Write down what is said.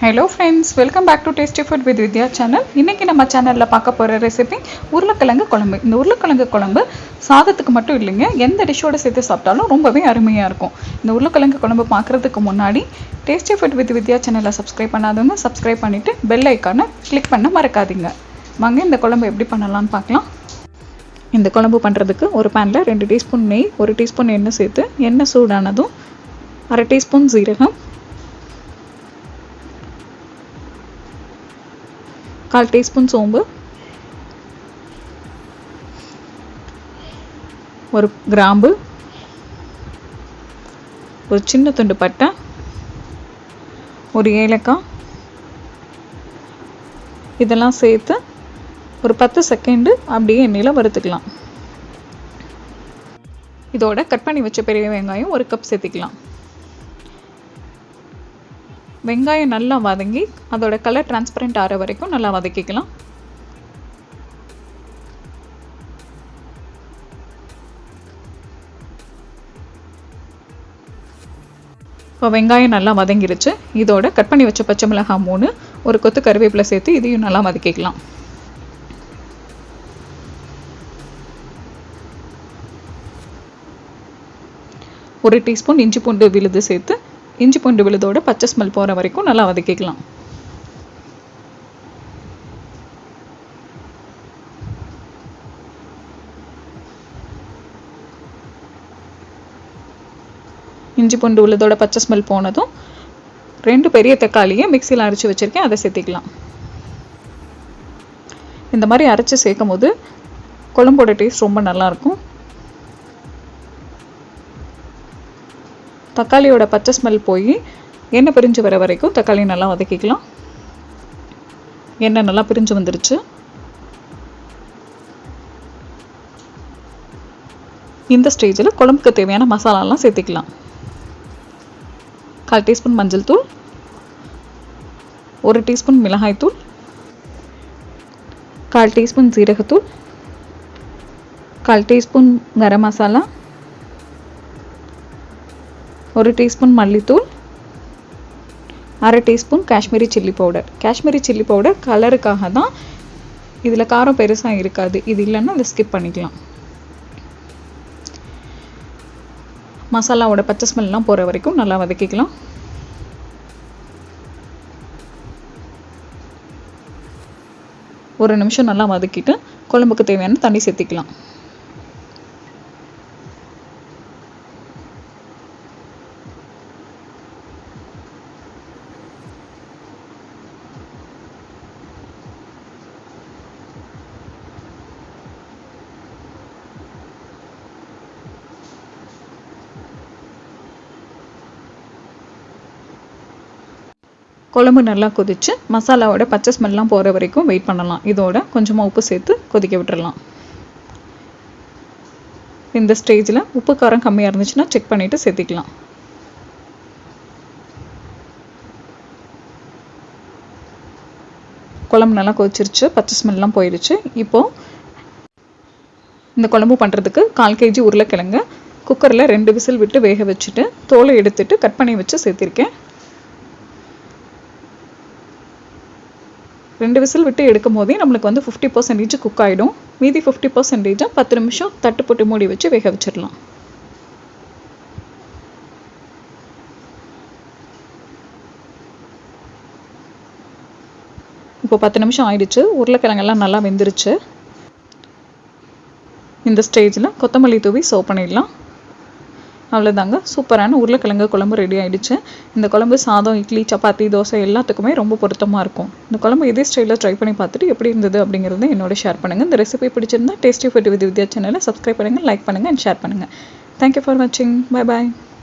Hello friends, welcome back to tasty food with Vidya channel. இன்றைக்கி நம்ம சேனலில் பார்க்க போகிற ரெசிபி உருளைக்கிழங்கு குழம்பு. இந்த உருளைக்கிழங்கு குழம்பு சாதத்துக்கு மட்டும் இல்லைங்க, எந்த டிஷ்ஷோடு சேர்த்து சாப்பிட்டாலும் ரொம்பவே அருமையாக இருக்கும். இந்த உருளைக்கிழங்கு குழம்பு பார்க்குறதுக்கு முன்னாடி டேஸ்டி ஃபுட் வித் வித்யா சேனலை சப்ஸ்கிரைப் பண்ணாதவங்க சப்ஸ்கிரைப் பண்ணிவிட்டு பெல் ஐக்கானை கிளிக் பண்ண மறக்காதீங்க. வாங்க இந்த குழம்பு எப்படி பண்ணலான்னு பார்க்கலாம். இந்த குழம்பு பண்ணுறதுக்கு ஒரு பேனில் 2 டீஸ்பூன் நெய், 1 டீஸ்பூன் எண்ணெய் சேர்த்து எண்ணெய் சூடானதும் 1/2 டீஸ்பூன் சீரகம், 1/4 டீஸ்பூன் சோம்பு, 1 கிராம்பு, ஒரு சின்ன துண்டு பட்டை, 1 ஏலக்காய், இதெல்லாம் சேர்த்து ஒரு 10 செகண்டு அப்படியே எண்ணெயில் வறுத்துக்கலாம். இதோட கட் பண்ணி வச்ச பெரிய வெங்காயம் 1 கப் சேர்த்திக்கலாம். வெங்காயம் நல்லா வதங்கி அதோட கலர் டிரான்ஸ்பரண்ட் ஆகிற வரைக்கும் நல்லா வதக்கிக்கலாம். இப்போ வெங்காயம் நல்லா வதங்கிருச்சு. இதோட கட் பண்ணி வச்ச பச்சை மிளகாய் 3, ஒரு கொத்து கருவேப்பிலை சேர்த்து இதையும் நல்லா வதக்கிக்கலாம். ஒரு டீஸ்பூன் இஞ்சி பூண்டு விழுது சேர்த்து இஞ்சி பூண்டு விழுதோட பச்சை ஸ்மெல் போகிற வரைக்கும் நல்லா வதக்கிக்கலாம். இஞ்சி பூண்டு விழுதோட பச்சை ஸ்மெல் போனதும் 2 பெரிய தக்காளியை மிக்சியில் அரைச்சி வச்சுருக்கேன், அதை சேர்த்திக்கலாம். இந்த மாதிரி அரைச்சி சேர்க்கும் போது குழம்போட டேஸ்ட் ரொம்ப நல்லாயிருக்கும். தக்காளியோட பச்சை ஸ்மெல் போய் எண்ணெய் பிரிஞ்சு வர வரைக்கும் தக்காளி நல்லா வதக்கிக்கலாம். எண்ணெய் நல்லா பிரிஞ்சு வந்துருச்சு. இந்த ஸ்டேஜில் குழம்புக்கு தேவையான மசாலாலாம் சேர்த்திக்கலாம். 1/4 டீஸ்பூன் மஞ்சள் தூள், 1 டீஸ்பூன் மிளகாய் தூள், 1/4 டீஸ்பூன் சீரகத்தூள், 1/4 டீஸ்பூன் கரம் மசாலா, 1 டீஸ்பூன் மல்லித்தூள், 1/2 teaspoon Kashmiri chilli powder. Kashmiri chilli powder கலருக்காக தான், இதில் காரம் பெருசாக இருக்காது. இது இல்லைன்னா அதை ஸ்கிப் பண்ணிக்கலாம். மசாலாவோட பச்சை ஸ்மெல்லாம் போகிற வரைக்கும் நல்லா வதக்கிக்கலாம். ஒரு நிமிஷம் நல்லா வதக்கிட்டு குழம்புக்கு தேவையான தண்ணி சேர்த்திக்கலாம். குழம்பு நல்லா கொதித்து மசாலாவோட பச்சை ஸ்மெல்லாம் போகிற வரைக்கும் வெயிட் பண்ணலாம். இதோட கொஞ்சமாக உப்பு சேர்த்து கொதிக்க விட்டுறலாம். இந்த ஸ்டேஜில் உப்பு காரம் கம்மியாக இருந்துச்சுன்னா செக் பண்ணிவிட்டு சேர்த்திக்கலாம். குழம்பு நல்லா கொதிச்சிருச்சு, பச்சை ஸ்மெல்லாம் போயிடுச்சு. இப்போது இந்த குழம்பு பண்ணுறதுக்கு 1/4 kg உருளைக்கிழங்கு குக்கரில் 2 விசில் விட்டு வேக வச்சுட்டு தோலை எடுத்துட்டு கட் பண்ணி வச்சு சேர்த்திருக்கேன். 2 விசில் விட்டு எடுக்கும் போதே நம்மளுக்கு வந்து 50% குக் ஆகிடும். மீதி 50% 10 நிமிஷம் தட்டு போட்டு மூடி வச்சு வேக வச்சிடலாம். இப்போ 10 நிமிஷம் ஆயிடுச்சு. உருளைக்கிழங்கெல்லாம் நல்லா வெந்துருச்சு. இந்த ஸ்டேஜில் கொத்தமல்லி தூவி சர்வ் பண்ணிடலாம். அவ்வளோதாங்க, சூப்பரான உருளைக்கிழங்கு குழம்பு ரெடி ஆகிடுச்சு. இந்த குழம்பு சாதம், இட்லி, சப்பாத்தி, தோசை எல்லாத்துக்குமே ரொம்ப பொருத்தமாக இருக்கும். இந்த குழம்பு இதே ஸ்டைலில் ட்ரை பண்ணி பார்த்துட்டு எப்படி இருந்தது அப்படிங்கிறத என்னோட ஷேர் பண்ணுங்கள். இந்த ரெசிபி பிடிச்சிருந்தா டேஸ்டி ஃபுட் வித் வித்யா சேனலை சப்ஸ்கிரைப் பண்ணுங்கள், லைக் பண்ணுங்கள் அண்ட் ஷேர் பண்ணுங்கள். தேங்க்யூ ஃபார் வாட்சிங். Bye bye.